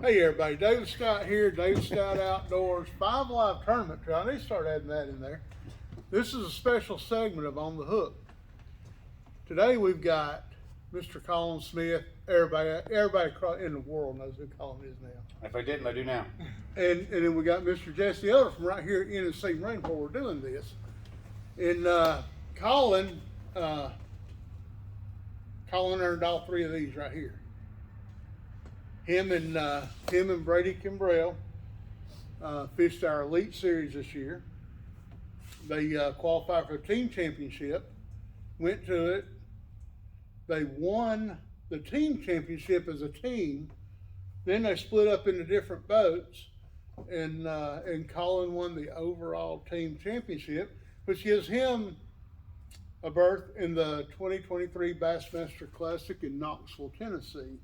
Hey everybody, David Scott here, David Scott Outdoors, 5 Live Tournament Trail. I need to start adding that in there. This is a special segment of On the Hook. Today we've got Mr. Collin Smith. Everybody in the world knows who Collin is now. If I didn't, I do now. And then we got Mr. Jesse Elder from right here in the Sea Marine where we're doing this. And Collin earned all 3 of these right here. Him and Brady Kimbrell fished our Elite Series this year. They qualified for the team championship, went to it. They won the team championship as a team. Then they split up into different boats, and Collin won the overall team championship, which gives him a berth in the 2023 Bassmaster Classic in Knoxville, Tennessee.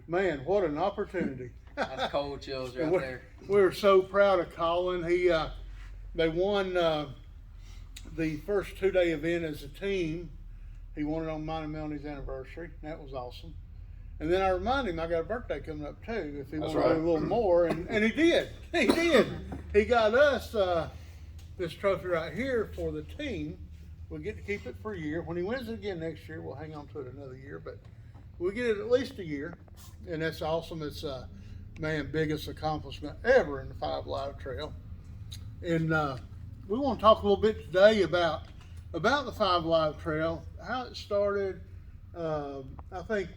Man, what an opportunity! That's cold chills right there. We're so proud of Collin. They won the first 2-day event as a team. He won it on mine and Melanie's anniversary. That was awesome. And then I reminded him I got a birthday coming up too. If he wanted to do a little more, and he did. He did. He got us this trophy right here for the team. We'll get to keep it for a year. When he wins it again next year, we'll hang on to it another year. But we'll get it at least a year, and that's awesome. It's biggest accomplishment ever in the 5 Live Trail. And we want to talk a little bit today about the 5 Live Trail, how it started. I think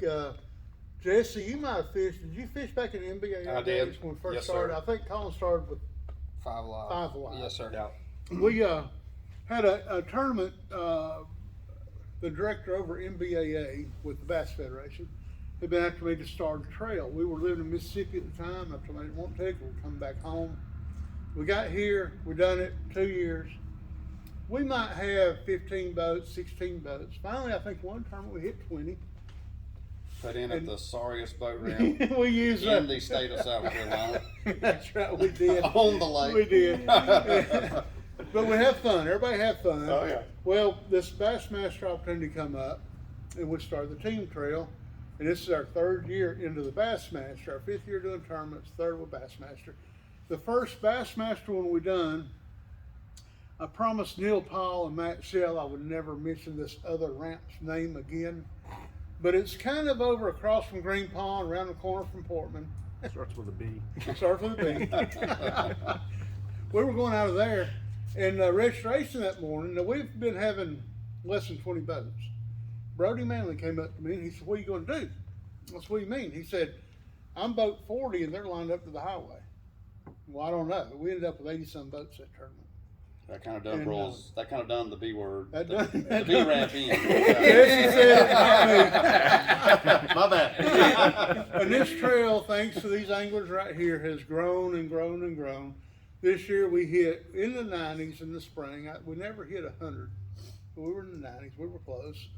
Jesse, you might have fished. Did you fish back in the NBA I did. days when we first Yes, started? sir. I think Collin started with 5 Live. 5 Live. Yes, sir. Yeah. We had a tournament. The director over MBAA with the Bass Federation had been after me to start a trail. We were living in Mississippi at the time. I told him I didn't want to take it. We're coming back home. We got here. We done it 2 years. We might have 15 boats, 16 boats. Finally, I think one tournament we hit 20. Put in at the sorriest boat ramp We used in the state of South Carolina. That's right, we did. On the lake. We did. But we have fun. Everybody have fun. Oh, yeah. Well, this Bassmaster opportunity come up, and we started the team trail. And this is our 3rd year into the Bassmaster. Our 5th year doing tournaments, 3rd with Bassmaster. The first Bassmaster one we done, I promised Neil Paul and Matt Shell I would never mention this other ramp's name again. But it's kind of over across from Green Pond, around the corner from Portman. Starts with a B. Starts with a B. We were going out of there, and registration that morning. Now we've been having less than 20 boats. Brody Manley came up to me and he said, "What are you going to do?" I said, "What do you mean?" He said, "I'm boat 40 and they're lined up to the highway." Well, I don't know. We ended up with 80-some boats that tournament. That kind of done rolls. That kind of done the B word. That the done- B ramp in. Yes, he said, My bad. and this trail, thanks to these anglers right here, has grown and grown and grown. This year we hit in the 90s in the spring. We never hit 100. We were in the 90s. We were close.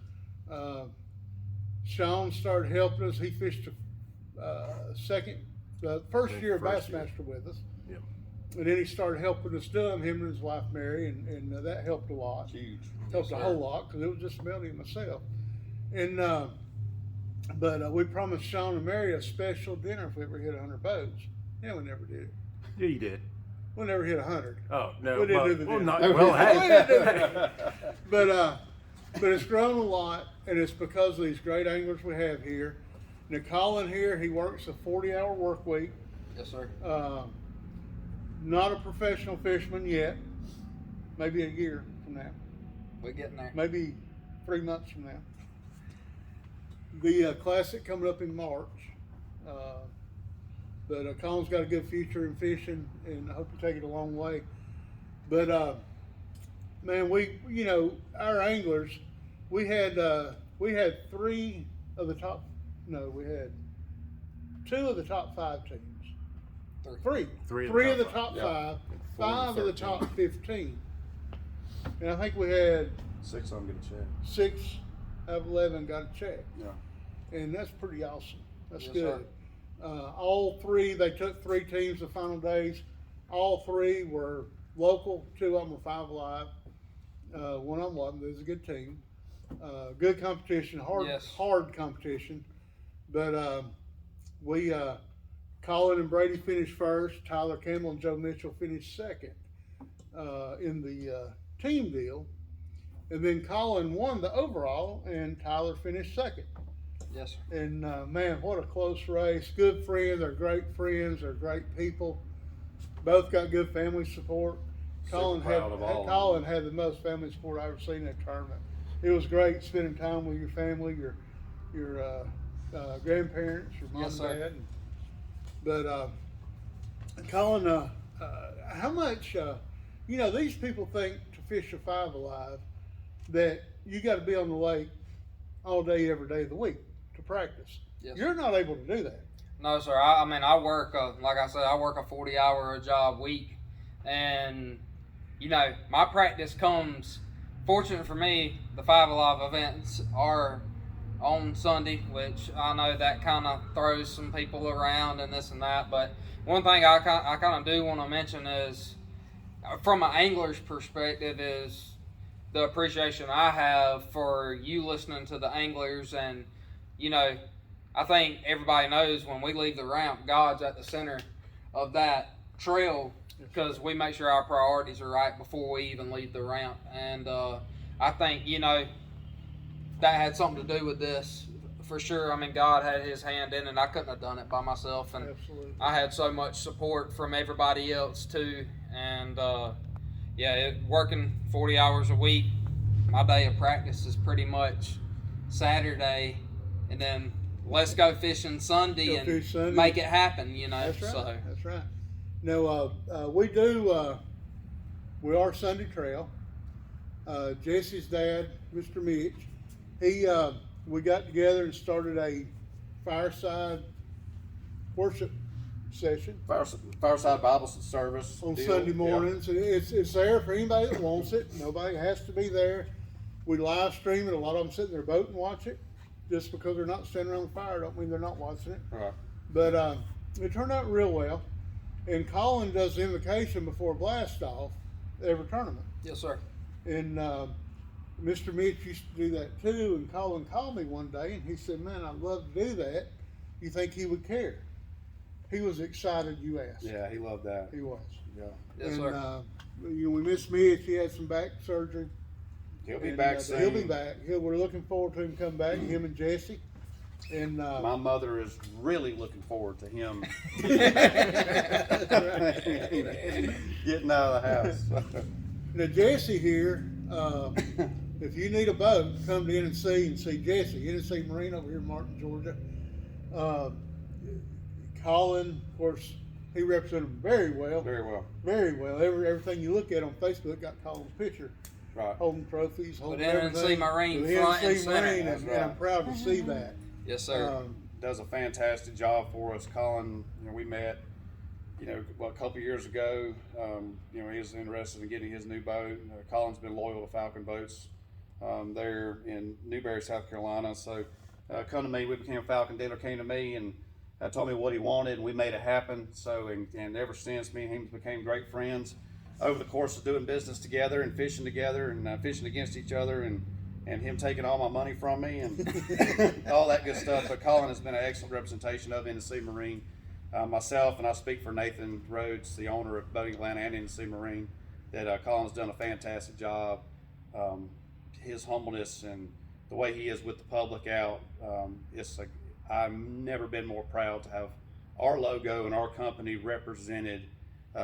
Sean started helping us. He fished the first year of Bassmaster with us. Yep. And then he started helping us do them, him and his wife Mary, and that helped a lot. Huge. Helped a whole lot because it was just Melody and myself. And but we promised Sean and Mary a special dinner if we ever hit 100 boats. Yeah, we never did it. Yeah, you did. We never hit 100. Oh no. We didn't well, do the well, dinner. not, No, well, we hey. didn't. But it's grown a lot, and it's because of these great anglers we have here. Now Collin here, he works a 40-hour work week. Yes, sir. Not a professional fisherman yet. Maybe a year from now. We're getting there. Maybe 3 months from now. The classic coming up in March. But Collin's got a good future in fishing, and I hope you take it a long way. But man, our anglers, we had 3 of the top. No, we had 2 of the top 5 teams. 3 of the top 5, 5 of the top 15. And I think we had 6 of them get a check. 6 out of 11 got a check. Yeah. And that's pretty awesome. That's Yes, good. All 3, they took 3 teams the final days. All 3 were local. 2 of them were 5 Live. One of them wasn't. It was a good team. Good competition, hard competition. But Collin and Brady finished first. Tyler Campbell and Joe Mitchell finished second in the team deal. And then Collin won the overall, and Tyler finished second. Yes, sir. And man, what a close race. Good friends, they're great friends, they're great people. Both got good family support. Colin had the most family support I've ever seen in that tournament. It was great spending time with your family, your grandparents, your mom Yes, and sir. dad. But Colin, how much, these people think to fish a 5 Alive that you got to be on the lake all day, every day of the week to practice. Yes, You're not able to do that. No, sir. I mean, I work, like I said, I work a 40-hour job week. And, my practice comes, fortunate for me, the 5 Alive events are on Sunday, which I know that kind of throws some people around and this and that. But one thing I kind of do want to mention is, from an angler's perspective, is the appreciation I have for you listening to the anglers. And, I think everybody knows when we leave the ramp, God's at the center of that trail because we make sure our priorities are right before we even leave the ramp. And I think, that had something to do with this for sure. I mean, God had his hand in it. I couldn't have done it by myself. And Absolutely. I had so much support from everybody else too. And working 40 hours a week, my day of practice is pretty much Saturday, and then let's go fishing Sunday and make it happen, That's right. So. That's right. No, we are Sunday Trail. Jesse's dad, Mr. Mitch, we got together and started a fireside worship session. Fireside Bible service On deal. Sunday mornings. And it's there for anybody that wants it. Nobody has to be there. We live stream it. A lot of them sit in their boat and watch it. Just because they're not standing around the fire don't mean they're not watching it. Right. But it turned out real well. And Collin does the invocation before blast off every tournament. Yes, sir. And Mr. Mitch used to do that too. And Collin called me one day and he said, "Man, I'd love to do that. You think he would care?" He was excited you asked. Yeah, he loved that. He was. Yeah. Yes, And sir. we miss Mitch. He had some back surgery. He'll be And, back soon. He'll be back. We're looking forward to him coming back. Him and Jesse. And My mother is really looking forward to him getting out of the house. now Jesse here. If you need a boat, come to NC and see Jesse. NC Marine over here in Martin, Georgia. Collin, of course, he represented him very well. Very well. Very well. Everything you look at on Facebook got Collin's picture. Right. Holding trophies, holding With NC everything. Marine With front and NC center. Marine, That's and right. I'm proud to see that. Yes, sir. Does a fantastic job for us. Colin, we met, a couple of years ago. He was interested in getting his new boat. Colin's been loyal to Falcon Boats there in Newberry, South Carolina. So come to me, we became a Falcon dealer, came to me and told me what he wanted, and we made it happen. So, and ever since, me and him became great friends over the course of doing business together and fishing together and fishing against each other and him taking all my money from me and all that good stuff. But Collin has been an excellent representation of NC Marine. Myself, and I speak for Nathan Rhodes, the owner of Boating Atlanta and NC Marine, that Collin's done a fantastic job. His humbleness and the way he is with the public out, I've never been more proud to have our logo and our company represented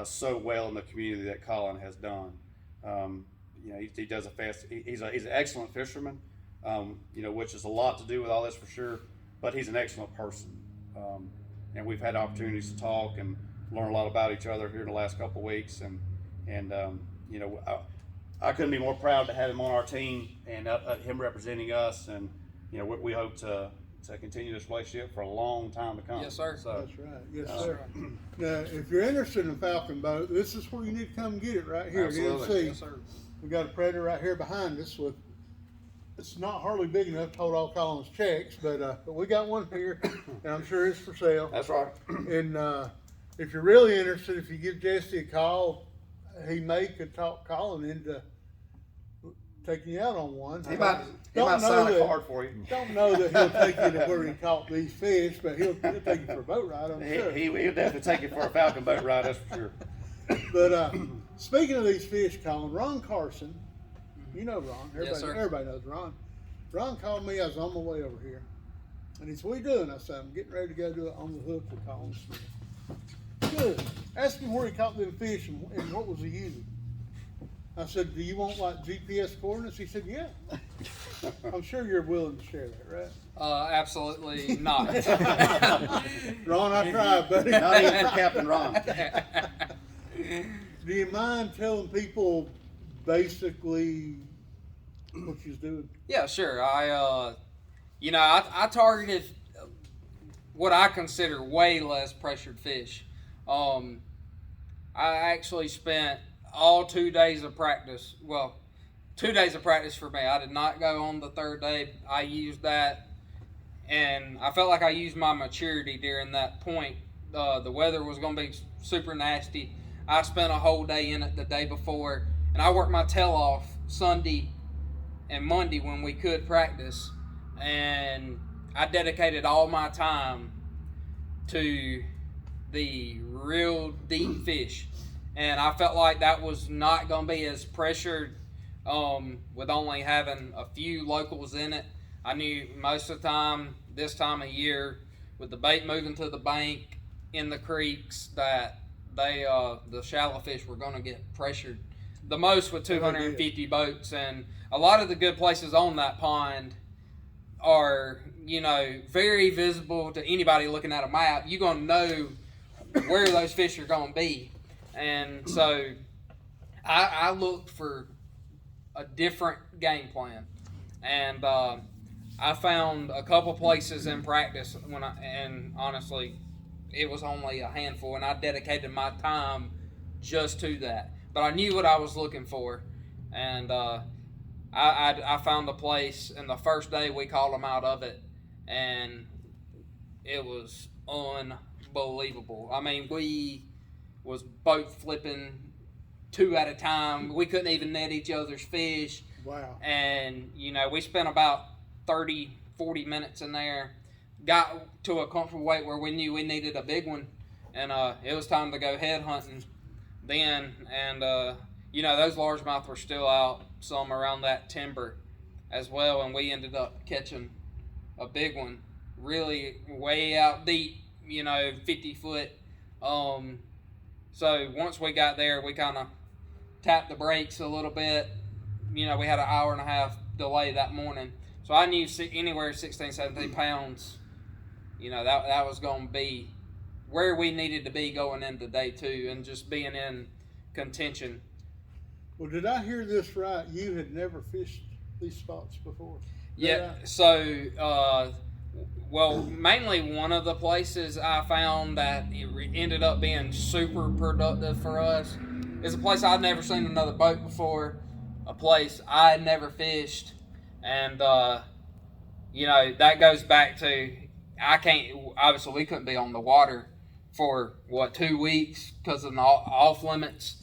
so well in the community that Collin has done. He does he's an excellent fisherman, which is a lot to do with all this for sure, but he's an excellent person. And we've had opportunities to talk and learn a lot about each other here in the last couple of weeks. And I couldn't be more proud to have him on our team and him representing us. And, we hope to continue this relationship for a long time to come. Yes, sir. So, That's right. Yes, sir. Now, if you're interested in a Falcon boat, this is where you need to come get it right here Absolutely. at NC. Yes, sir. We got a Predator right here behind us it's not hardly big enough to hold all Collin's checks, but we got one here, and I'm sure it's for sale. that's right. And if you're really interested, if you give Jesse a call, he could talk Collin into taking you out on one. He might Don't know sign a that- card for you. Don't know that he'll take you to where he caught these fish, but he'll take you for a boat ride, I'm sure. He'll definitely take you for a falcon boat ride, that's for sure. But speaking of these fish, Collin, Ron Carson, you know Ron. Yes, sir. Everybody knows Ron. Ron called me. I was on my way over here, and he said, "What are you doing?" I said, "I'm getting ready to go do it on the hook with Collin Smith." Good. Asked him where he caught them fish and what was he using. I said, "Do you want like GPS coordinates?" He said, "Yeah." I'm sure you're willing to share that, right? Absolutely not. Ron, I tried, buddy. Not even for Captain Ron. Do you mind telling people basically what you was doing? Yeah, sure. I targeted what I consider way less pressured fish. I actually spent all 2 days of practice. Well, 2 days of practice for me. I did not go on the third day. I used that, and I felt like I used my maturity during that point. The weather was going to be super nasty. I spent a whole day in it the day before, and I worked my tail off Sunday and Monday when we could practice, and I dedicated all my time to the real deep fish, and I felt like that was not going to be as pressured with only having a few locals in it. I knew most of the time, this time of year, with the bait moving to the bank in the creeks, that the shallow fish were going to get pressured the most with 250 boats, and a lot of the good places on that pond are, very visible to anybody looking at a map. You're going to know where those fish are going to be. And so I looked for a different game plan. And I found a couple places in practice and honestly, it was only a handful, and I dedicated my time just to that. But I knew what I was looking for, and I found a place, and the first day we called them out of it, and it was unbelievable. I mean, we was boat flipping 2 at a time. We couldn't even net each other's fish. Wow. And, we spent about 30, 40 minutes in there, got to a comfortable weight where we knew we needed a big one, and it was time to go head hunting then. And, those largemouth were still out, some around that timber as well, and we ended up catching a big one, really way out deep, 50 foot. So once we got there, we kind of tapped the brakes a little bit. We had an hour and a half delay that morning. So I knew anywhere 16, 17 pounds, that was going to be where we needed to be going into day 2 and just being in contention. Well, did I hear this right? You had never fished these spots before? Yeah, so, mainly one of the places I found that it ended up being super productive for us is a place I'd never seen another boat before, a place I had never fished, and, that goes back to, obviously we couldn't be on the water for, 2 weeks because of the off limits,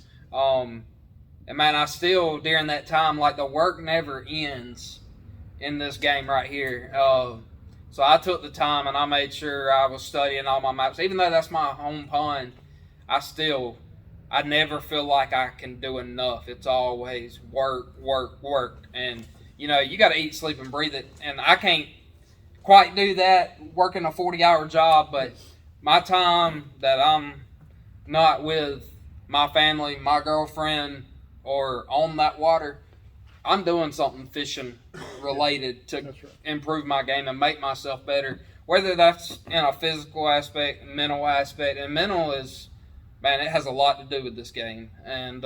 and man, I still, during that time, the work never ends in this game right here. So I took the time and I made sure I was studying all my maps. Even though that's my home pond, I never feel like I can do enough. It's always work. And, you got to eat, sleep, and breathe it. And I can't quite do that working a 40-hour job, but my time that I'm not with my family, my girlfriend, or on that water, I'm doing something fishing related to improve my game and make myself better. Whether that's in a physical aspect, mental aspect, and mental is, man, it has a lot to do with this game. And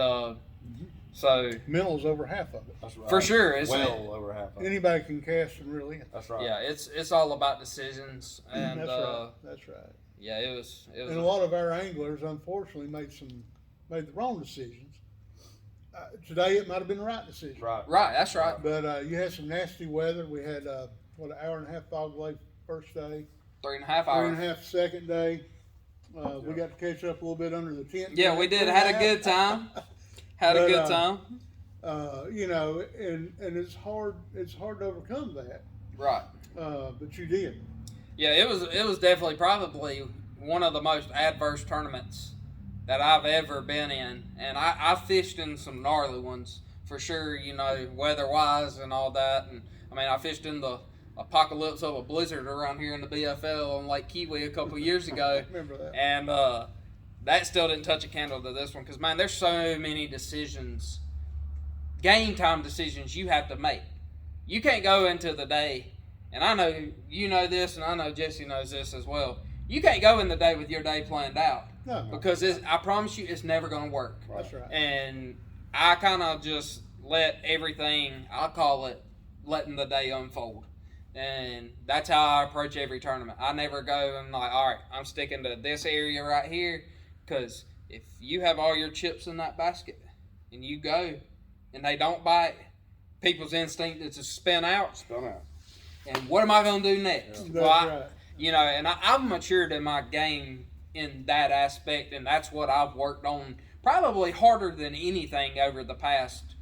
so Mental's over half of it. That's right. for sure, it's Over half of it. Anybody can cast and reel in. That's right. yeah, it's all about decisions. And That's right. yeah, it was. And a lot of our anglers, unfortunately, made the wrong decisions. Today it might have been the right decision. Right. Right, that's right. But you had some nasty weather. We had an hour and a half fog delay first day, 3.5 hour hours. and a half second day. We got to catch up a little bit under the tent. Yeah, we did. Had a good time. Had a good time. You know, and it's hard to overcome that. Right. But you did. Yeah, it was definitely probably one of the most adverse tournaments that I've ever been in, and I fished in some gnarly ones for sure. You know, weather wise and all that, and I mean I fished in the apocalypse of a blizzard around here in the BFL on Lake Kiwi a couple years ago. Remember that? And that still didn't touch a candle to this one because man, there's so many decisions, game time decisions you have to make. You can't go into the day. And I know you know this, and I know Jesse knows this as well. You can't go in the day with your day planned out. No. Because I promise you, it's never going to work. That's right. And I kind of just let everything, I call it letting the day unfold. And that's how I approach every tournament. I never go and like, all right, I'm sticking to this area right here. Because if you have all your chips in that basket and you go and they don't bite, people's instinct is to spin out. Spun out. And what am I going to do next? That's Well, right. You know, and I've matured in my game in that aspect, and that's what I've worked on probably harder than anything over the past.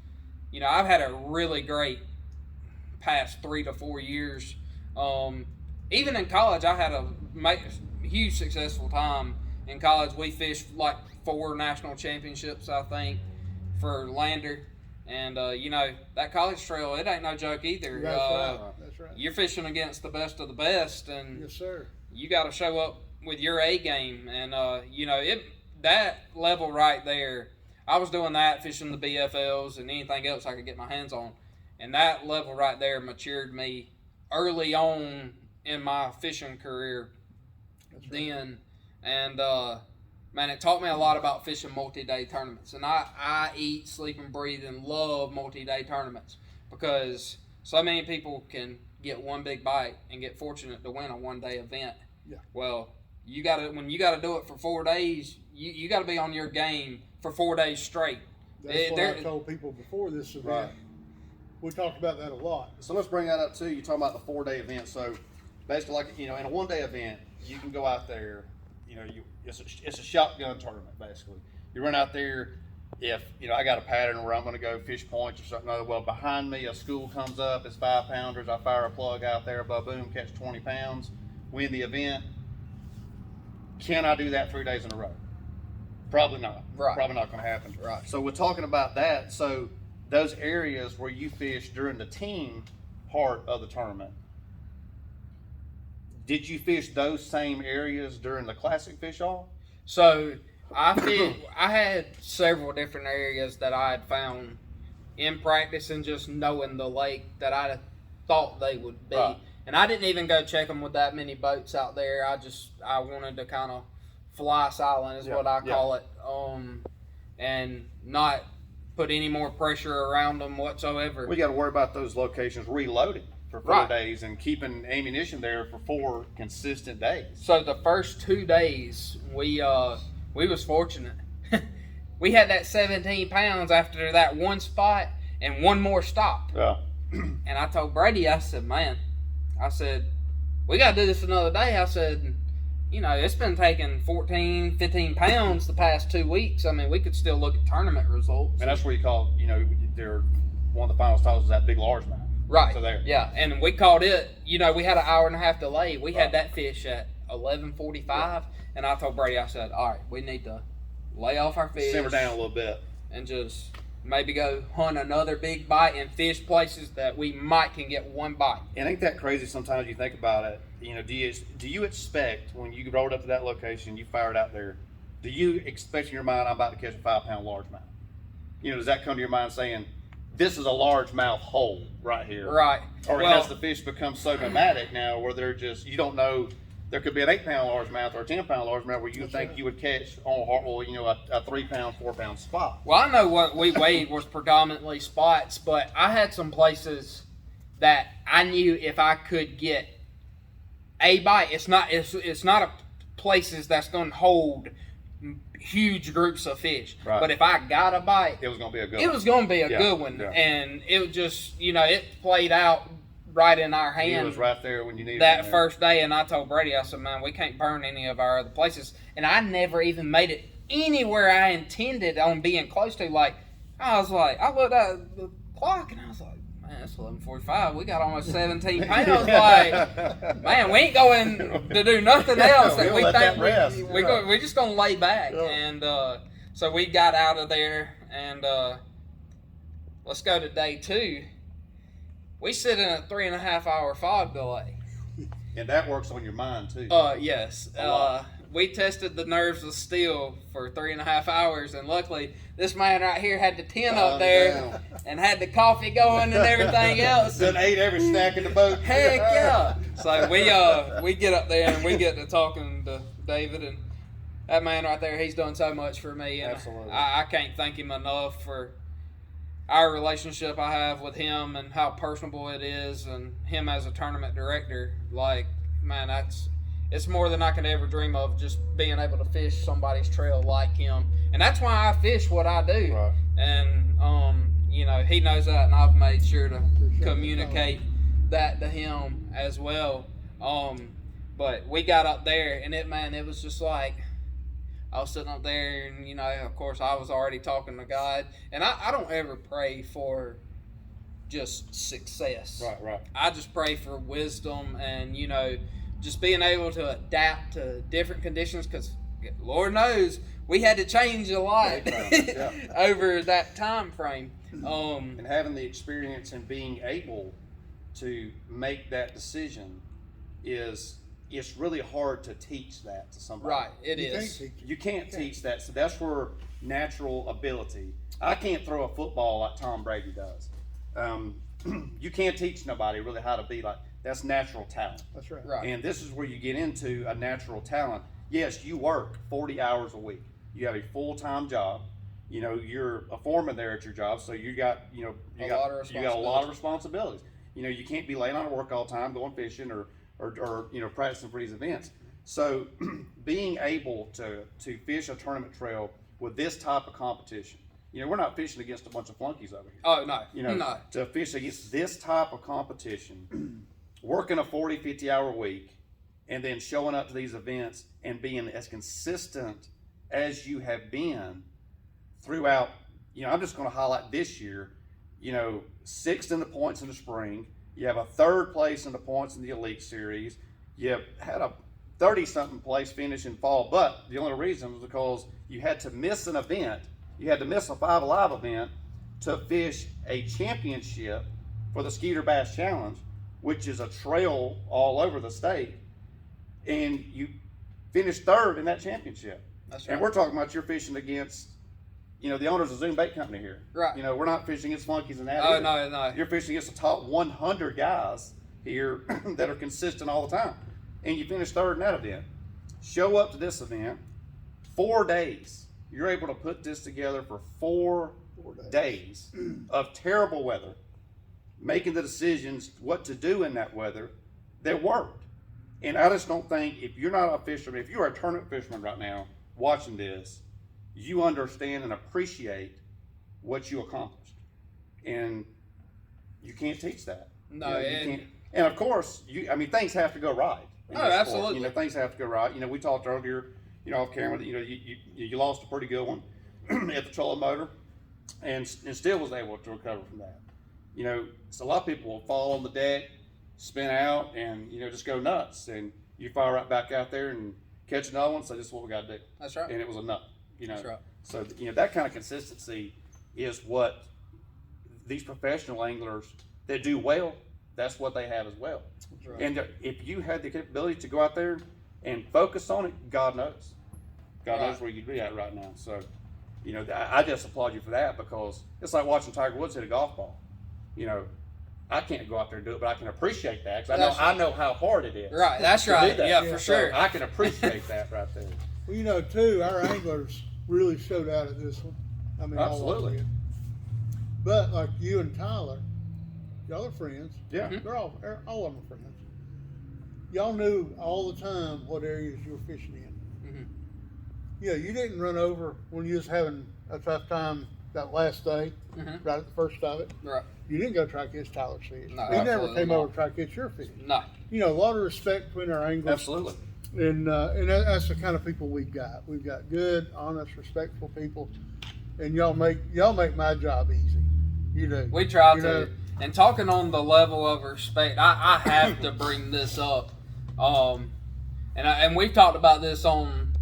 You know, I've had a really great past 3 to 4 years. Even in college, I had a huge successful time in college. We fished like 4 national championships, I think, for Lander. And, you know, that college trail, it ain't no joke either. That's right. That's right. You're fishing against the best of the best, and Yes, sir. you got to show up with your A game. And, you know, that level right there, I was doing that, fishing the BFLs and anything else I could get my hands on. And that level right there matured me early on in my fishing career. That's right. Then. And, man, it taught me a lot about fishing multi-day tournaments. And I eat, sleep, and breathe and love multi-day tournaments because so many people can get one big bite and get fortunate to win a one-day event. Yeah. Well, when you gotta do it for 4 days, you gotta be on your game for 4 days straight. That's what I told people before this event. Right. We talked about that a lot. So let's bring that up too. You're talking about the 4-day event. So basically, like, you know, in a 1-day event, you can go out there. You know, it's a shotgun tournament basically. You run out there. If you know, I got a pattern where I'm going to go fish points or something other. Well, behind me, a school comes up. It's 5-pounders. I fire a plug out there. Boom, catch 20 pounds. Win the event. Can I do that 3 days in a row? Probably not. Right. Probably not going to happen. Right. So we're talking about that. So those areas where you fish during the team part of the tournament, did you fish those same areas during the classic fish off? So I had several different areas that I had found in practice and just knowing the lake that I thought they would be. Right. And I didn't even go check them with that many boats out there. I wanted to kind of fly silent is what I call it, and not put any more pressure around them whatsoever. We got to worry about those locations reloading for 4 days and keeping ammunition there for 4 consistent days. So the first 2 days, we was fortunate. We had that 17 pounds after that one spot and one more stop. Yeah. And I told Brady, I said, man, we got to do this another day. I said, you know, it's been taking 14, 15 pounds the past 2 weeks. I mean, we could still look at tournament results. And that's where you call, you know, one of the finals titles is that big largemouth. Right. So there. Yeah, and we caught it. You know, we had an hour and a half delay. We had that fish at 11:45, and I told Brady, I said, all right, we need to lay off our fish. Simmer down a little bit. And just maybe go hunt another big bite and fish places that we can get one bite. And ain't that crazy sometimes you think about it? You know, do you expect when you rolled up to that location, you fired out there, do you expect in your mind, I'm about to catch a 5-pound largemouth? You know, does that come to your mind saying, this is a largemouth hole right here? Right. Or has the fish become so nomadic now where they're just, you don't know, there could be an 8-pound largemouth or a 10-pound largemouth where you think you would catch on, you know, a 3-pound, 4-pound spot. Well, I know what we weighed was predominantly spots, but I had some places that I knew if I could get a bite, it's not a places that's going to hold huge groups of fish. Right. But if I got a bite, It was going to be a good one. it was going to be a good one. Yeah. And it was just, you know, it played out right in our He hand was right there when you needed that him there. first day. And I told Brady, I said, man, we can't burn any of our other places. And I never even made it anywhere I intended on being close to. Like, I was like, I looked at the clock and I was like, man, it's 11:45. We got almost 17 pounds. Like, man, we ain't going to do nothing else that we let think that rest. we're just gonna lay back. Yeah. And so we got out of there, and let's go to day 2. We sit in a 3.5 hour fog delay. And that works on your mind too. Yes. A lot. We tested the nerves of steel for 3.5 hours, and luckily this man right here had the tin up there Down. and had the coffee going and everything else. Done ate every snack in the boat. Heck yeah! So we get up there and we get to talking to David, and that man right there, he's done so much for me, and Absolutely. I can't thank him enough for our relationship I have with him and how personable it is, and him as a tournament director. Like, man, it's more than I could ever dream of, just being able to fish somebody's trail like him. And that's why I fish what I do. Right. And, you know, he knows that, and I've made sure to communicate that to him as well. But we got up there, and it was just like, I was sitting up there, and, you know, of course, I was already talking to God. And I don't ever pray for just success. Right. I just pray for wisdom and, you know, just being able to adapt to different conditions, because Lord knows we had to change a lot Yeah. over that time frame. And having the experience and being able to make that decision it's really hard to teach that to somebody. Right, it You can't is. teach it. You can't teach that. So that's where natural ability. I can't throw a football like Tom Brady does. You can't teach nobody really how to be like. That's natural talent. That's right. Right. And this is where you get into a natural talent. Yes, you work 40 hours a week. You have a full-time job. You know, you're a foreman there at your job, so you got a lot of responsibilities. You know, you can't be laying on work all the time, going fishing or practicing for these events. So being able to fish a tournament trail with this type of competition, you know, we're not fishing against a bunch of flunkies over here. Oh, no. You know, No. to fish against this type of competition, working a 40, 50 hour week, and then showing up to these events and being as consistent as you have been throughout, you know, I'm just going to highlight this year, you know, 6th in the points in the spring. You have a 3rd place in the points in the Elite Series. You had a 30-something place finish in fall, but the only reason was because you had to miss an event. You had to miss a 5 Alive event to fish a championship for the Skeeter Bass Challenge, which is a trail all over the state. And you finished 3rd in that championship. That's right. And we're talking about you're fishing against, you know, the owners of Zoom Bait Company here. Right. You know, we're not fishing against flunkies and that. Oh, either. no. You're fishing against the top 100 guys here that are consistent all the time. And you finish 3rd in that event. Show up to this event, 4 days. You're able to put this together for 4 days of terrible weather, making the decisions what to do in that weather that worked. And I just don't think, if you're not a fisherman, if you're a tournament fisherman right now watching this, you understand and appreciate what you accomplished. And you can't teach that. No, You know, you and- can't. And of course, things have to go right. in Oh, this sport. absolutely. You know, things have to go right. You know, we talked earlier, you know, off camera that, you know, you lost a pretty good one at the trolling motor and still was able to recover from that. You know, so a lot of people will fall on the deck, spin out, and, you know, just go nuts. And you fire right back out there and catch another one, so this is what we got to do. That's right. And it was a nut, you know. That's right. So, you know, that kind of consistency is what these professional anglers that do well, that's what they have as well. That's right. And if you had the capability to go out there and focus on it, God knows. God knows Right. where you'd be at right now. So, you know, I just applaud you for that, because it's like watching Tiger Woods hit a golf ball. You know, I can't go out there and do it, but I can appreciate that, because I know how hard it is. Right, that's to do right. that. Yeah, Yeah. for So sure. I can appreciate that right there. Well, you know, too, our anglers really showed out at this one. I mean, all of them Absolutely. did. But like you and Tyler, y'all are friends. Yeah. Mhm. They're all of them are friends. Y'all knew all the time what areas you were fishing in. Mhm. Yeah, you didn't run over when you was having a tough time that last day, Mhm. right at the first of it. Right. You didn't go try to catch Tyler's fish. No, He never absolutely came not. over to try to catch your fish. No. You know, a lot of respect between our anglers. Absolutely. And that's the kind of people we've got. We've got good, honest, respectful people. and y'all make my job easy. You do. We try You to. know? And talking on the level of respect, I have to bring this up. And we've talked about this on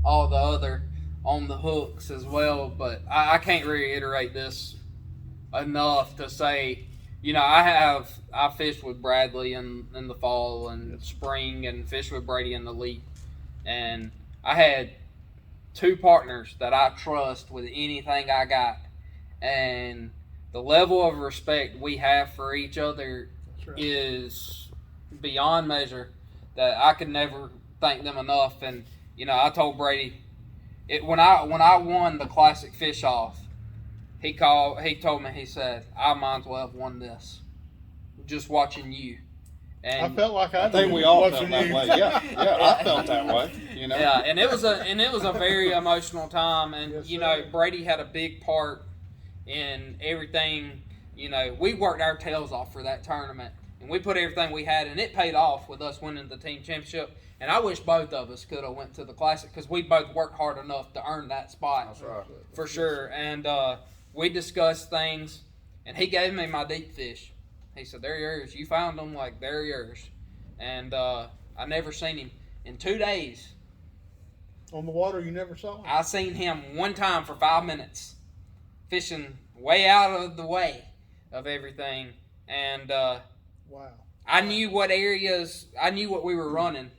all the other on the hooks as well, but I can't reiterate this enough to say, you know, I fished with Bradley in the fall and spring, and fished with Brady in the leap, and I had 2 partners that I trust with anything I got, and the level of respect we have for each other Right. is beyond measure, that I could never thank them enough. And you know, I told Brady when I won the classic fish off, he told me, he said, I might as well have won this just watching you. And I felt like I think did we all watching felt that you. way. Yeah, I felt that way. You know. yeah, and it was a very emotional time, and Yes, you know, sir. Brady had a big part in everything. You know, we worked our tails off for that tournament, and we put everything we had, and it paid off with us winning the team championship. And I wish both of us could have went to the classic, because we both worked hard enough to earn that spot. That's right. For sure. And we discussed things, and he gave me my deep fish. He said, they're yours. You found them, like, they're yours. And I never seen him. In 2 days, On the water, you never saw him. I seen him one time for 5 minutes, fishing way out of the way of everything. And Wow. I knew what we were running,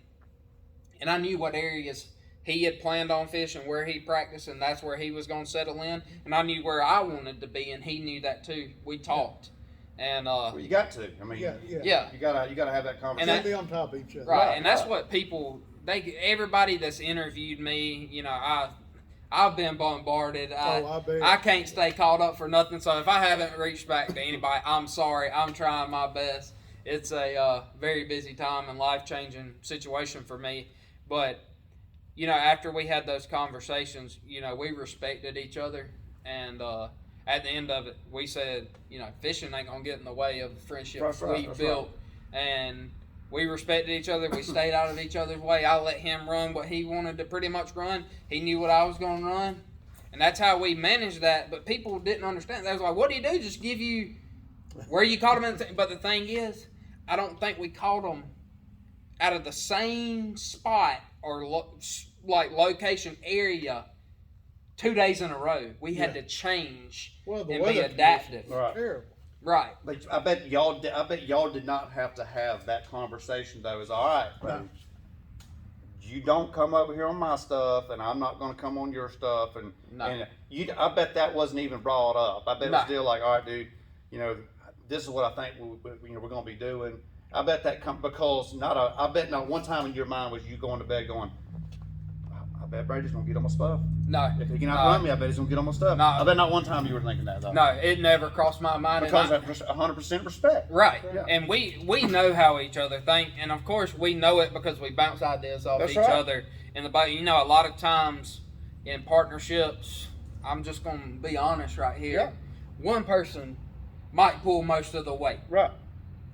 and I knew what areas he had planned on fishing, where he practiced, and that's where he was going to settle in. And I knew where I wanted to be, and he knew that too. We talked, and Well, you got to. I mean, Yeah. yeah, you gotta have that conversation. And Be on top of each other. right. And that's right. what everybody that's interviewed me, you know, I've been bombarded. I bet. I can't stay caught up for nothing. So if I haven't reached back to anybody, I'm sorry. I'm trying my best. It's a very busy time and life-changing situation for me. But, you know, after we had those conversations, you know, we respected each other. And at the end of it, we said, you know, fishing ain't going to get in the way of the friendship That's right, we that's built. And we respected each other. We stayed out of each other's way. I let him run what he wanted to pretty much run. He knew what I was going to run. And that's how we managed that. But people didn't understand. They was like, what do you do? Just give you where you caught them. But the thing is, I don't think we caught them out of the same spot or location area 2 days in a row. We had to change Well, the and be weather adaptive. conditions were terrible. Right. But I bet y'all did not have to have that conversation though. It's all right, buddy. You don't come over here on my stuff, and I'm not going to come on your stuff, and No. and I bet that wasn't even brought up. I bet it was No. still like, all right, dude, you know, this is what I think we're going to be doing. I bet that because I bet not one time in your mind was you going to bed going, I bet Brady's going to get on my stuff. No. If he can outrun me, I bet he's going to get on my stuff. No. I bet not one time you were thinking that though. No, it never crossed my mind. Because And that's 100% respect. right. Yeah. And we know how each other think. And, of course, we know it because we bounce ideas off That's each right. other in the boat. You know, a lot of times in partnerships, I'm just going to be honest right here. Yeah. One person might pull most of the weight. Right.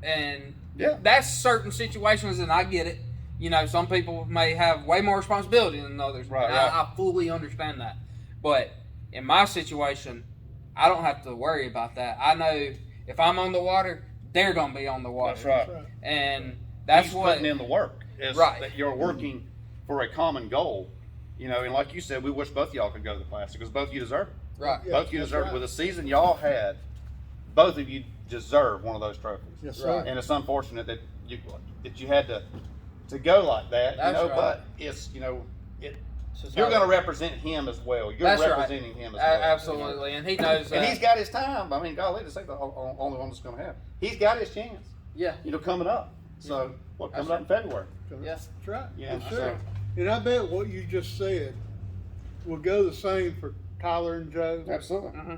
And Yeah. that's certain situations, and I get it. You know, some people may have way more responsibility than others. Right, and right. I fully understand that. But in my situation, I don't have to worry about that. I know if I'm on the water, they're going to be on the water. That's right. That's right. And that's He's what. putting in the work. Is Right. That you're working for a common goal. You know, and like you said, we wish both of y'all could go to the Classic because both of you deserve it. Right. Yeah, Both of you that's deserve right. it. With the season y'all had, both of you deserve one of those trophies. Yes, sir. And it's unfortunate that you had to go like that. That's you know, right. but it's you're It's going to hard. represent him as well. You're That's right. representing him as well. Absolutely. And he knows that. And he's got his time. I mean, golly, this ain't the only one that's going to have. He's got his chance. Yeah. You know, coming up. So coming up in February. Yeah. That's right. Yeah, Yes, sir. so- And I bet what you just said will go the same for Tyler and Joe. Absolutely. Mm-hmm.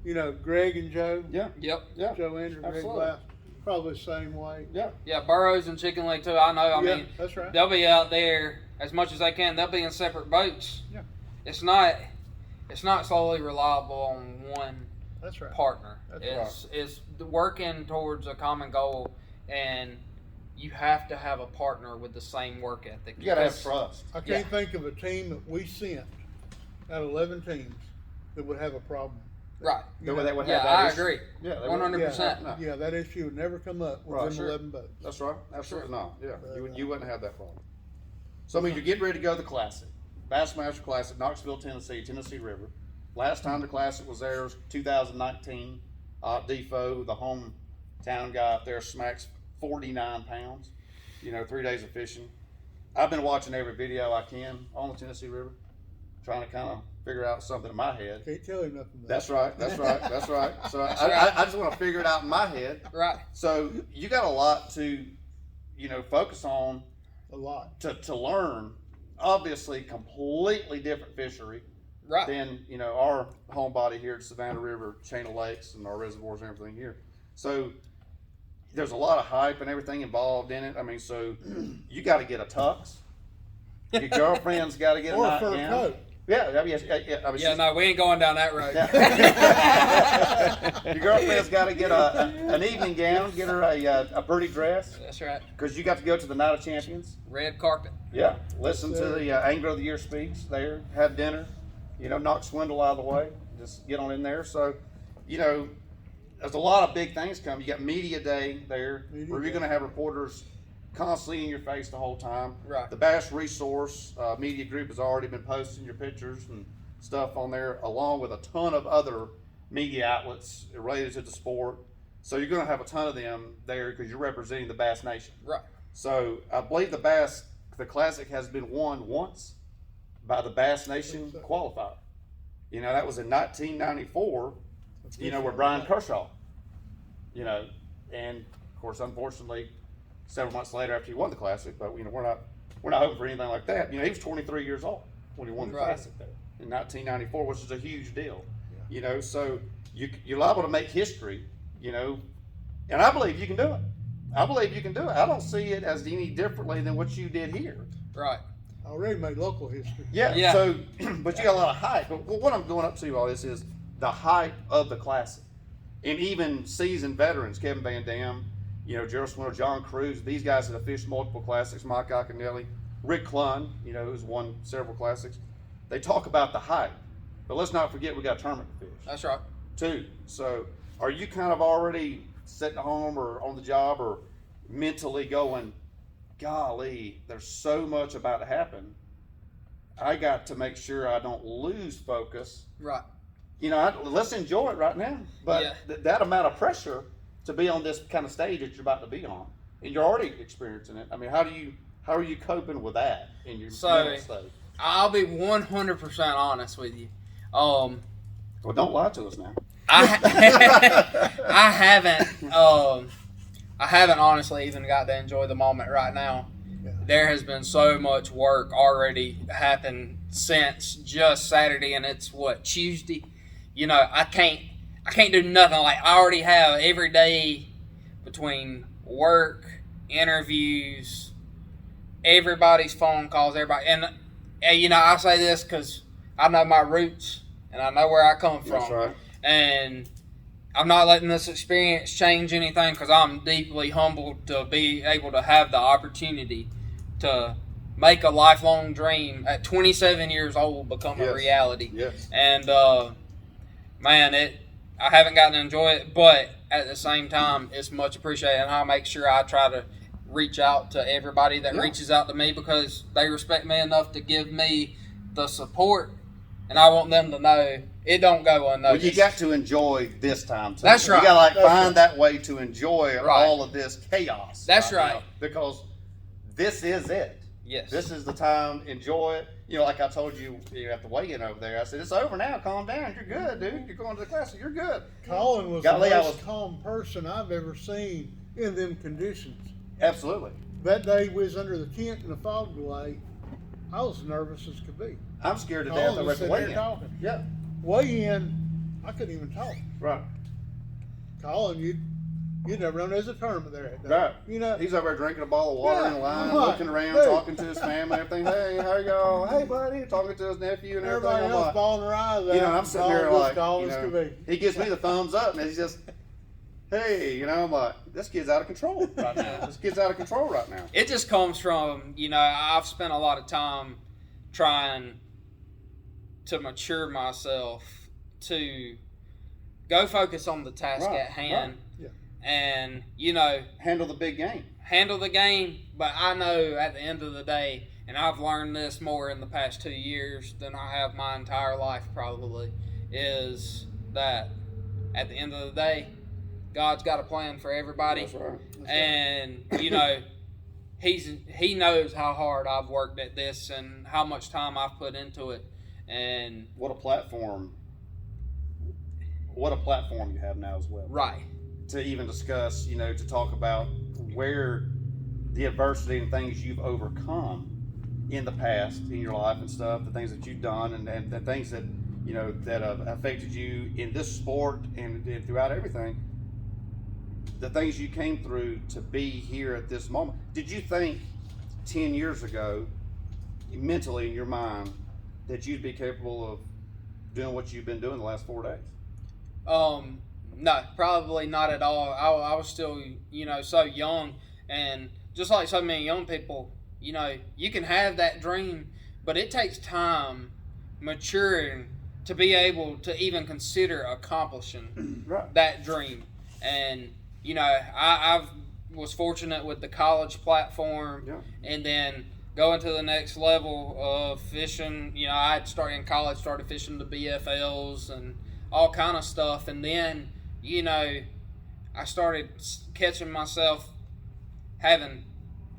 You know, Greg and Joe. Yeah. Yep. Yeah. Joe Andrew, Greg Absolutely. Glass. Probably the same way. Yeah. Yeah, Burrows and Chicken Lake too. I know. I Yeah, mean, that's right. they'll be out there as much as they can. They'll be in separate boats. Yeah. It's not solely reliable on one That's right. partner. That's It's working towards a common goal, and you have to have a partner with the same work ethic. You got to have Because- trust. I can't think of a team that we sent out of 11 teams that would have a problem. Right. That would have Yeah, that I issue. agree. Yeah, they 100%. No. Yeah, that issue would never come up with Right, them sure. 11 boats. That's right. Absolutely not. Yeah, But, you wouldn't have that problem. So I mean, you're getting ready to go to the Classic, Bassmaster Classic, Knoxville, Tennessee River. Last time the Classic was there was 2019. Defo, the hometown guy up there, smacks 49 pounds. 3 days of fishing. I've been watching every video I can on the Tennessee River, trying to kind of figure out something in my head. Can't tell him nothing. That's right. That's right. So That's I right. just want to figure it out in my head. Right. So you got a lot to, focus on A lot. to learn. Obviously, completely different fishery Right. than our home body here at Savannah River, chain of lakes, and our reservoirs and everything here. So there's a lot of hype and everything involved in it. I mean, so you got to get a tux. Your girlfriend's got to get Or a a fur nightgown. coat. Yeah, I mean, Yeah, no, we ain't going down that road. Your girlfriend's got to get an evening gown, get her a pretty dress, That's right. because you got to go to the Night of Champions. Red carpet. Yeah, listen to the Angler of the Year speech there, have dinner, knock swindle out of the way, just get on in there. So, there's a lot of big things coming. You got media day there, Media where you're day. going to have reporters constantly in your face the whole time. Right. The Bass Resource media group has already been posting your pictures and stuff on there, along with a ton of other media outlets related to the sport. So you're going to have a ton of them there because you're representing the Bass Nation. Right. So I believe the Classic has been won once by the Bass Nation qualifier. That was in 1994. Where Brian Kershaw. And of course, unfortunately, several months later after he won the Classic, but we're not hoping for anything like that. He was 23 years old when he won the Right. Classic there in 1994, which is a huge deal. So you're liable to make history. And I believe you can do it. I don't see it as any differently than what you did here. Right. I already made local history. Yeah. So, but you got a lot of hype. But what I'm going up to all this is the hype of the Classic, and even seasoned veterans, Kevin Van Dam, Gerald Swindle, John Cruz, these guys that have fished multiple Classics, Mike Iaconelli, Rick Clunn, who's won several Classics. They talk about the hype, but let's not forget we got a tournament to fish That's right. too. So, are you kind of already sitting at home or on the job or mentally going, golly, there's so much about to happen. I got to make sure I don't lose focus. Right. Let's enjoy it right now. But Yeah. that amount of pressure to be on this kind of stage that you're about to be on, and you're already experiencing it. I mean, how are you coping with that in your mental state? I'll be 100% honest with you. Well, don't lie to us now. I haven't honestly even got to enjoy the moment right now. Yeah. There has been so much work already happened since just Saturday, and it's Tuesday. I can't do nothing. Like, I already have every day between work, interviews, everybody's phone calls, everybody. And I say this because I know my roots and I know where I come from. That's right. And I'm not letting this experience change anything because I'm deeply humbled to be able to have the opportunity to make a lifelong dream at 27 years old become a reality. Yes. And I haven't gotten to enjoy it, but at the same time, it's much appreciated. And I make sure I try to reach out to everybody that reaches out to me because they respect me enough to give me the support, and I want them to know it don't go unnoticed. Well, you got to enjoy this time too. That's right. You got to That's find right. that way to enjoy Right. all of this chaos. That's now, right. because this is it. Yes. This is the time. Enjoy it. Like I told you at the weigh-in over there, I said, it's over now. Calm down. You're good, dude. You're going to the class. You're good. Collin was Golly, the I most was- calm person I've ever seen in them conditions. Absolutely. That day we was under the tent in the fog delay. I was as nervous as could be. I'm scared to death Collin over was at the sitting there weigh-in. talking. Yeah. Weigh in, I couldn't even talk. Right. Collin, you'd never known there was a tournament there. Right. He's over there drinking a bottle of water in the line, right. looking around, Dude. talking to his family and everything. Hey, how y'all? Hey, buddy. Talking to his nephew and everything. Everybody I'm else like, bawling their eyes out. and I'm sitting there Collin was like, calm as could be. he gives me the thumbs up, and he's just, hey, I'm like, this kid's out of control right now. This kid's out of control right now. It just comes from, I've spent a lot of time trying to mature myself to go focus on the task Right, at hand, Yeah. and Handle the big game. handle the game. But I know at the end of the day, and I've learned this more in the past 2 years than I have my entire life probably, is that at the end of the day, God's got a plan for everybody. That's right. And he knows how hard I've worked at this and how much time I've put into it. And What a platform you have now as well. right. To even discuss, to talk about where the adversity and things you've overcome in the past in your life and stuff, the things that you've done and the things that, that have affected you in this sport and throughout everything, the things you came through to be here at this moment. Did you think 10 years ago, mentally in your mind, that you'd be capable of doing what you've been doing the last 4 days? No, probably not at all. I was still, so young, and just like so many young people, you can have that dream, but it takes time maturing to be able to even consider accomplishing Right. that dream. And I was fortunate with the college platform, Yeah. and then going to the next level of fishing. I'd started in college, started fishing the BFLs and all kind of stuff, and then I started catching myself having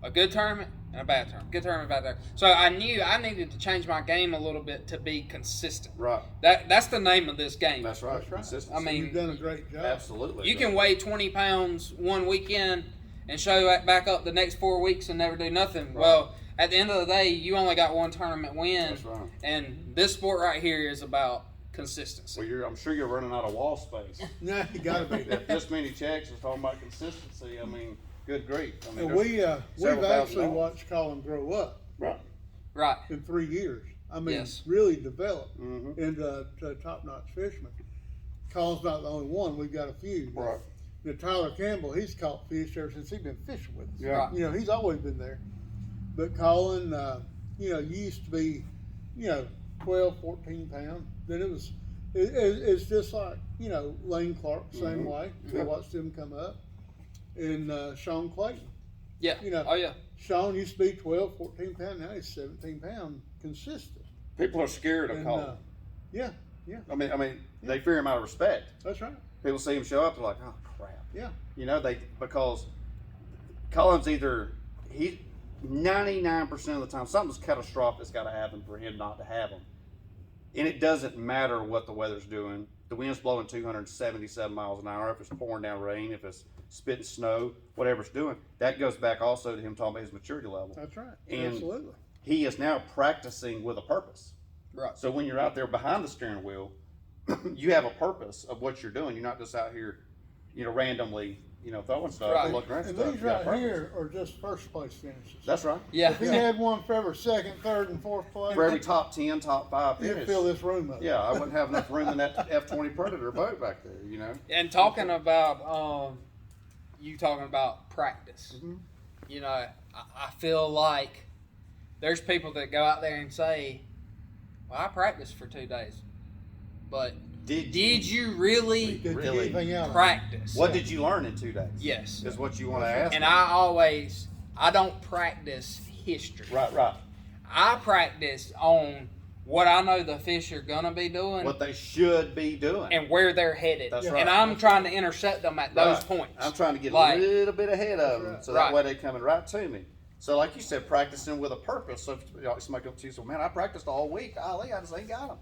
a good tournament and a bad tournament, good tournament, bad tournament. So I knew I needed to change my game a little bit to be consistent. Right. That's the name of this game. That's right. That's right. Consistency. I mean, You've done a great job. Absolutely. You can weigh 20 pounds one weekend and show that back up the next 4 weeks and never do nothing. Right. Well, at the end of the day, you only got one tournament win. That's right. And this sport right here is about consistency. Well, I'm sure you're running out of wall space. Yeah, you gotta be. If this many checks is talking about consistency, I mean, good grief. I mean, And we've several actually $1,000. watched Collin grow up Right. Right. in 3 years. I mean, Yes. really develop Mhm. into a top-notch fisherman. Collin's not the only one. We've got a few. Right. Tyler Campbell, he's caught fish ever since he's been fishing with us. Yeah. He's always been there. But Collin, you used to be, 12, 14 pounds. Then it's just like, Lane Clark, same Mhm. way. Yeah. I watched him come up. And Sean Clayton. Yeah. You know, Oh, yeah. Sean used to be 12, 14 pounds. Now he's 17 pounds consistent. People are scared of And, Collin. yeah, I mean, they fear him out of respect. that's right. People see him show up, they're like, oh crap. Yeah. Because Collin's either 99% of the time something's catastrophic that's got to happen for him not to have him, and it doesn't matter what the weather's doing. The wind's blowing 277 miles an hour. If it's pouring down rain, if it's spitting snow, whatever it's doing, that goes back also to him talking about his maturity level. That's right. And- Absolutely. He is now practicing with a purpose. Right. So when you're out there behind the steering wheel, you have a purpose of what you're doing. You're not just out here, randomly, throwing stuff Right. and looking around And stuff. these You got right purpose. here are just first place finishes. That's right. Yeah. If he had one for every second, third, and fourth place, For every top 10, top 5 he'd finish. fill this room up. Yeah, I wouldn't have enough room in that F-20 Predator boat back there, And talking about, you talking about practice. Mhm. I feel like there's people that go out there and say, well, I practiced for 2 days. But did you really Did you get Really? anything out of it? practice? What did you learn in 2 days? Yes. Is what you want to ask. And I don't practice history. Right. I practice on what I know the fish are gonna be doing What they should be doing. and where they're headed. That's And right. I'm trying to intercept them at those Right. points. I'm trying to get Like- a little bit ahead of them, so that Right. way they're coming right to me. So, like you said, practicing with a purpose. So, if somebody comes to you and says, "Man, I practiced all week. Golly, I just ain't got them."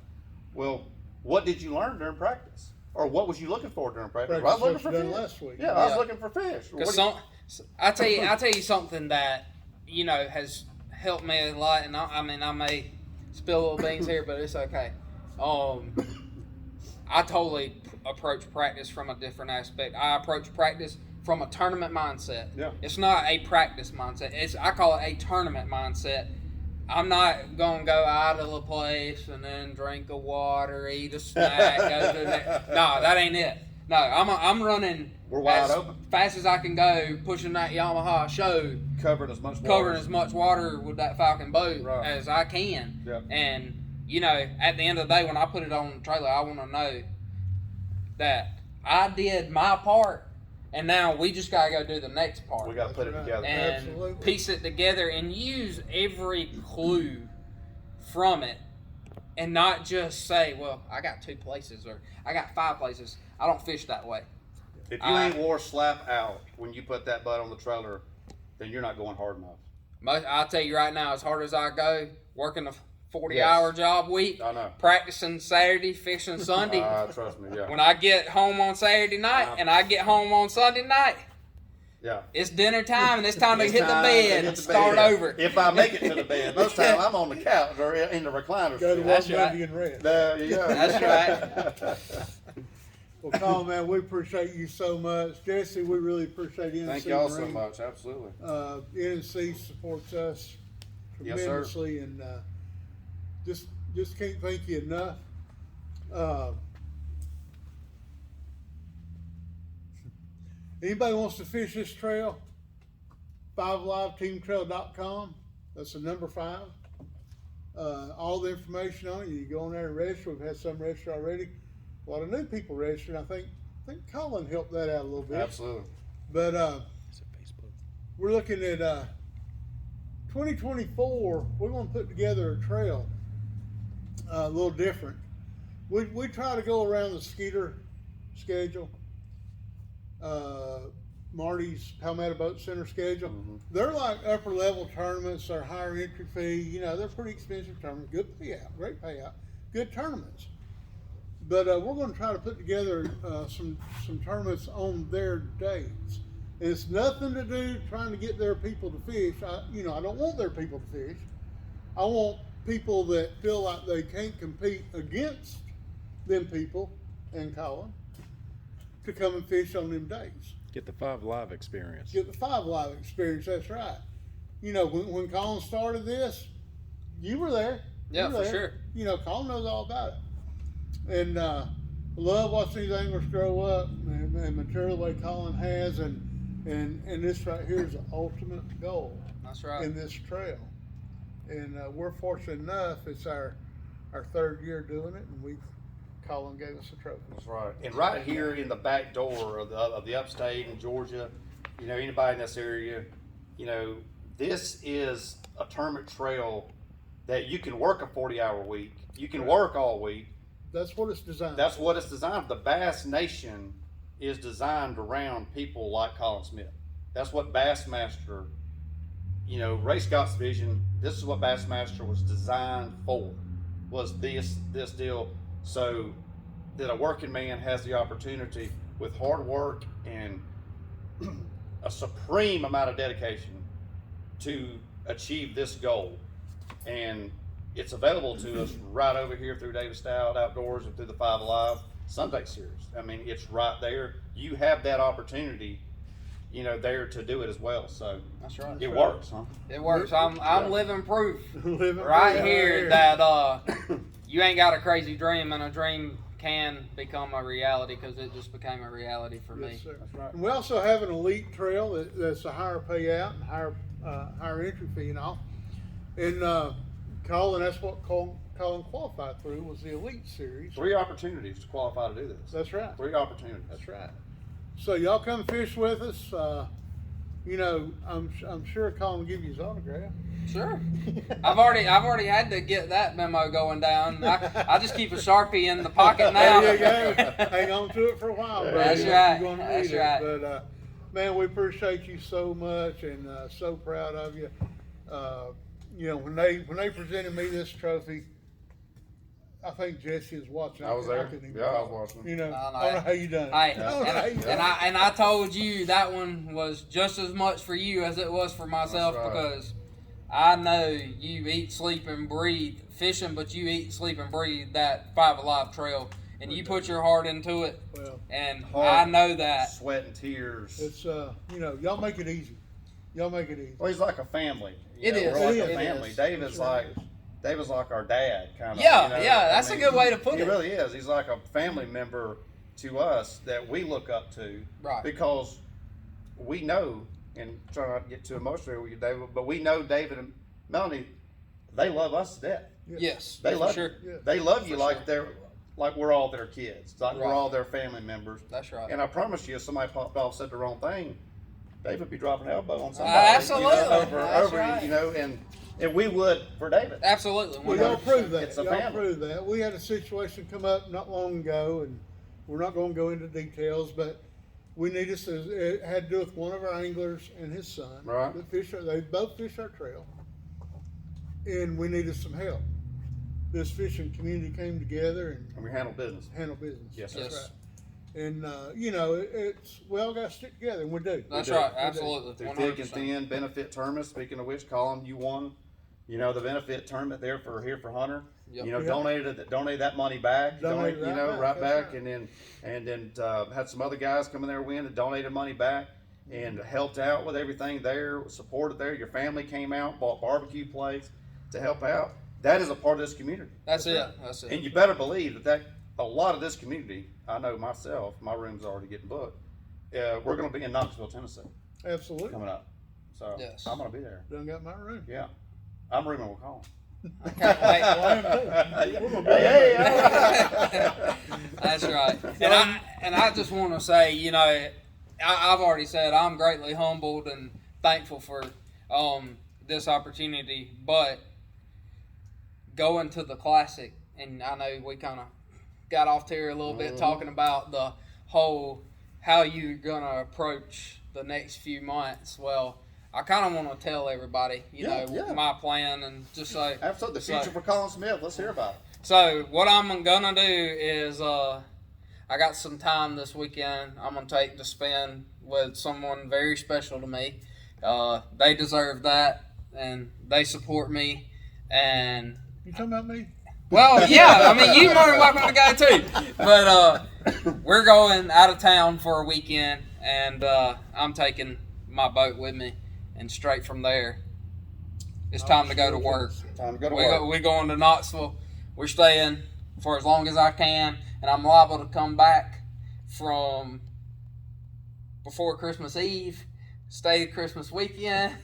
Well, what did you learn during practice, or what was you looking for during practice? Practice Well, I was what looking you for done fish. last week. Yeah, I was Yeah. looking for fish. What Because do I tell you something that has helped me a lot, and I may spill little beans here, but it's okay. I totally approach practice from a different aspect. I approach practice from a tournament mindset. Yeah. It's not a practice mindset. I call it a tournament mindset. I'm not gonna go out of the place and then drink a water, eat a snack, go to the next. No, that ain't it. No, I'm running We're wide as open. fast as I can go, pushing that Yamaha show, covering as much water. covering as much water with that Falcon boat Right. as I can. Yeah. And at the end of the day, when I put it on the trailer, I want to know that I did my part, and now we just gotta go do the next part. We got to put it together. And Absolutely. piece it together and use every clue from it, and not just say, well, I got 2 places or I got 5 places. I don't fish that way. If you ain't wore slap out when you put that butt on the trailer, then you're not going hard enough. I'll tell you right now, as hard as I go, working a 40 Yes. hour job week, I know. practicing Saturday, fishing Sunday. Trust me, yeah. When I get home on Saturday night and I get home on Sunday night, Yeah. it's dinner time and it's time to It's hit the time to bed hit and the start bed. over. If I make it to the bed, most time I'm on the couch or in the recliner. Go to seat. work That's right. Monday and rest. There you go. That's Well, Collin, man, we appreciate you so much. Jesse, we really appreciate NC Thank y'all so Marine. much. Absolutely. NC supports us Yes, sir. tremendously, and just can't thank you enough. Anybody wants to fish this trail? 5liveteamtrail.com. That's the number 5. All the information on it. You go on there and register. We've had some register already. A lot of new people registered. I think Collin helped that out a little bit. Absolutely. But we're looking at 2024. We want to put together a trail a little different. We try to go around the Skeeter schedule, Marty's Palmetto Boat Center schedule. Mm-hmm. They're like upper level tournaments. They're higher entry fee. You know, they're pretty expensive tournaments. Good payout, great payout, good tournaments. But we're going to try to put together some tournaments on their dates. And it's nothing to do trying to get their people to fish. I don't want their people to fish. I want people that feel like they can't compete against them people and Collin to come and fish on them days. Get the 5 Live experience. Get the 5 Live experience. That's right. You know, when Collin started this, you were there. Yeah, You were for there. sure. You know, Collin knows all about it. And love watching these anglers grow up and mature the way Collin has, and this right here is the ultimate goal That's right. in this trail. And we're fortunate enough; it's our 3rd year doing it, and Collin gave us a trophy. That's right. And right here in the back door of the upstate in Georgia, you know, anybody in this area, you know, this is a tournament trail that you can work a 40-hour week. You can work all week. That's what it's designed. That's what it's designed for. The Bass Nation is designed around people like Collin Smith. That's what Bassmaster, you know, Ray Scott's vision, this is what Bassmaster was designed for, was this deal, so that a working man has the opportunity with hard work and a supreme amount of dedication to achieve this goal. And it's available to us right over here through David Stout Outdoors and through the 5 Alive Sunday series. I mean, it's right there. You have that opportunity, you know, there to do it as well. So That's right. it works, huh? It works. I'm living proof Living right proof here that you ain't got a crazy dream, and a dream can become a reality, because it just became a reality for me. Yes, sir. That's right. And we also have an elite trail that's a higher payout and higher entry fee and all. And Collin, that's what Collin qualified through, was the elite series. 3 opportunities to qualify to do this. That's right. 3 opportunities. That's right. So y'all come fish with us. You know, I'm sure Collin will give you his autograph. Sure. I've already had to get that memo going down. I just keep a Sharpie in the pocket now. There you go. Hang on to it for a while, bro. That's You're right. gonna That's need it. right. But man, we appreciate you so much, and so proud of you. You know, when they presented me this trophy, I think Jesse was watching. I was there. couldn't even Yeah, I talk. was watching. You know, No, I don't know how you done it. Hey, I don't know how you done it. and I told you that one was just as much for you as it was for myself, That's right. because I know you eat, sleep, and breathe fishing, but you eat, sleep, and breathe that 5 Alive trail, and you put your heart into it, Well, and Heart, I know that. Sweat and tears. it's you know, y'all make it easy. Y'all make it easy. Well, he's like a family. It is. We're like It a is. family. It David's sure like is. David's like our dad, kind of. Yeah, you know? yeah, that's a good way to put He it. really is. He's like a family member to us that we look up to, Right. because we know, and try not to get too emotional with you, David, but we know David and Melanie, they love us to death. Yes, They for love sure. you. They love you For like sure. they're like we're all their kids, like we're Right. all their family members. That's right. And I promise you, if somebody popped off, said the wrong thing, David would be dropping an elbow on somebody. Absolutely. That's Over, right. and we would for David. Absolutely. Well, y'all 100%. prove that. It's a Y'all family. prove that. We had a situation come up not long ago, and we're not going to go into details, but we needed it had to do with one of our anglers and his son. Right. They both fish our trail, and we needed some help. This fishing community came together And we handle business. and handled business. Yes, That's sir. right. And it's we all got to stick together, and we do. That's We do. right. We do. Absolutely. Through 100%. thick and thin, benefit tournament. Speaking of which, Collin, you won. The benefit tournament there for Hunter. Yep. Yeah. Donated that money back. Donated Right that's back, right. and then had some other guys come in there win and donated money back and helped out with everything there, supported there. Your family came out, bought barbecue plates to help out. That is a part of this community. That's it. That's it. And you better believe that a lot of this community, I know myself, my room's already getting booked. We're going to be in Knoxville, Tennessee Absolutely. coming up. So Yes. I'm going to be there. Done got my room. Yeah. I'm rooming with Collin. I can't wait. That's right. And I just want to say, I've already said I'm greatly humbled and thankful for this opportunity, but going to the Classic, and I know we kind of got off here a little bit talking about the whole how you're going to approach the next few months. Well, I kind of want to tell everybody, Yeah. my plan and just say. Absolutely. The future for Collin Smith. Let's hear about it. So what I'm gonna do is I got some time this weekend I'm gonna take to spend with someone very special to me. They deserve that, and they support me. And You talking about me? well, yeah, I mean, you're more than welcome to go too. But we're going out of town for a weekend, and I'm taking my boat with me, and straight from there, it's time to go to work. Time to go to work. We're going to Knoxville. We're staying for as long as I can, and I'm liable to come back from before Christmas Eve, stay Christmas weekend,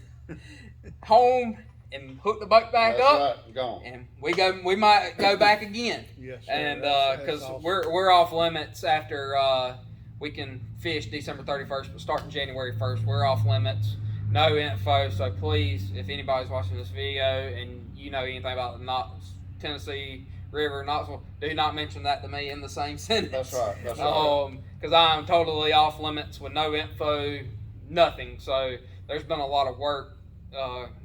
home, and hook the boat back That's up. right. Gone. And we might go back again. Yes. Sir. And That's because awesome. we're off limits after we can fish December 31st, but starting January 1st, we're off limits. No info, so please, if anybody's watching this video and you know anything about the Tennessee River, Knoxville, do not mention that to me in the same sentence. That's right. That's right. Because I'm totally off limits with no info, nothing. So there's been a lot of work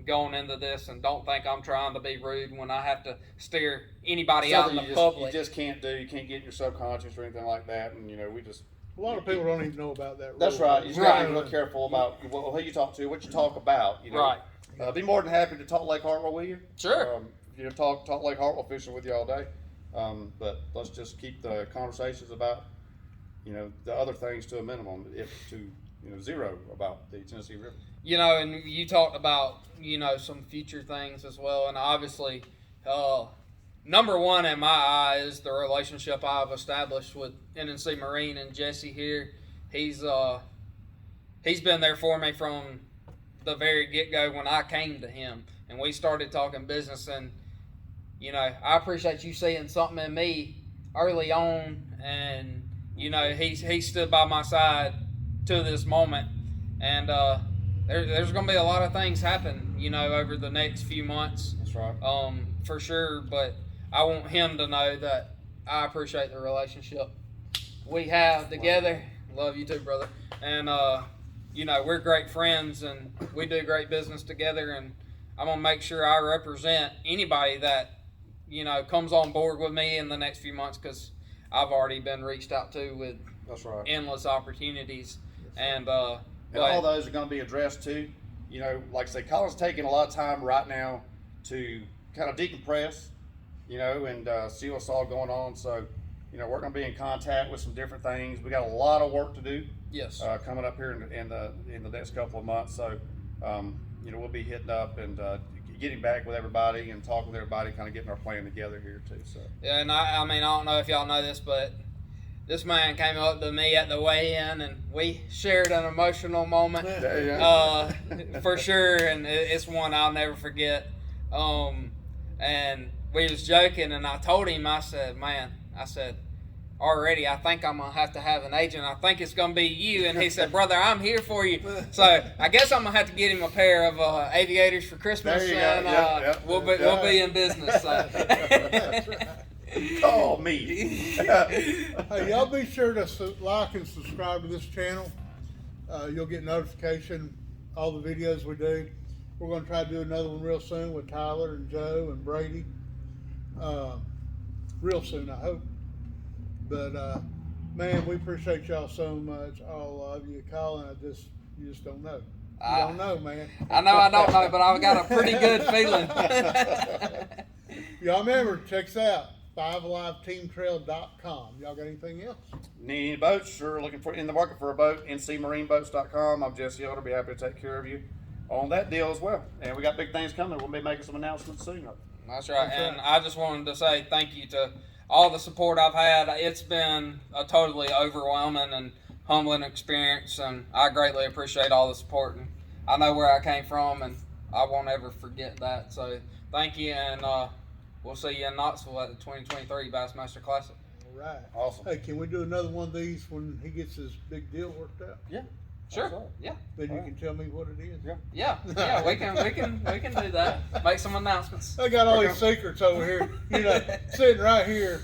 going into this, and don't think I'm trying to be rude when I have to steer anybody out in the public. You just can't do. You can't get in your subconscious or anything like that. And we just. A lot of people don't even know about that. That's rule. right. You just Right. gotta be real careful about who you talk to, what you talk about. Right. Be more than happy to talk Lake Hartwell with you. Sure. Talk Lake Hartwell fishing with you all day. But let's just keep the conversations about the other things to a minimum, if to zero about the Tennessee River. And you talked about some future things as well, and obviously number one in my eye is the relationship I've established with NNC Marine and Jesse here. He's been there for me from the very get-go when I came to him and we started talking business. And I appreciate you seeing something in me early on, and he stood by my side to this moment. And there's going to be a lot of things happen over the next few months. That's right. For sure, but I want him to know that I appreciate the relationship we have together. Love you too, brother. And we're great friends, and we do great business together. And I'm gonna make sure I represent anybody that comes on board with me in the next few months, because I've already been reached out to with That's right. endless opportunities. And And all those are going to be addressed too. Like I say, Collin's taking a lot of time right now to kind of decompress, and see what's all going on. So, we're going to be in contact with some different things. We got a lot of work to do yes, coming up here in the next couple of months. So, we'll be hitting up and getting back with everybody and talking with everybody, kind of getting our plan together here too. So, yeah. And I mean, I don't know if y'all know this, but this man came up to me at the weigh-in, and we shared an emotional moment, for sure, and it's one I'll never forget. And we was joking, and I told him, I said, man, I said, already, I think I'm going to have an agent. I think it's going to be you. And he said, brother, I'm here for you. So I guess I'm going to have to get him a pair of aviators for Christmas. There you go. And Yep. we'll be in business. So. That's right. Call me. Hey, y'all be sure to like and subscribe to this channel. You'll get notification all the videos we do. We're going to try to do another one real soon with Tyler and Joe and Brady. Real soon, I hope. But man, we appreciate y'all so much, all of you. Collin, you just don't know. You don't know, man. I know I don't know, but I've got a pretty good feeling. Y'all remember, check us out. 5aliveteamtrail.com. Y'all got anything else? Need any boats or looking for in the market for a boat? ncmarineboats.com. I'm Jesse Elder. Be happy to take care of you on that deal as well. And we got big things coming. We'll be making some announcements soon. That's right. That's And right. I just wanted to say thank you to all the support I've had. It's been a totally overwhelming and humbling experience, and I greatly appreciate all the support. And I know where I came from, and I won't ever forget that. So thank you, and we'll see you in Knoxville at the 2023 Bassmaster Classic. All right. Awesome. Hey, can we do another one of these when he gets his big deal worked out? Sure. That's right. Yeah. Then you can tell me what it is. Yeah. We can do that. Make some announcements. I got all these secrets over here, sitting right here.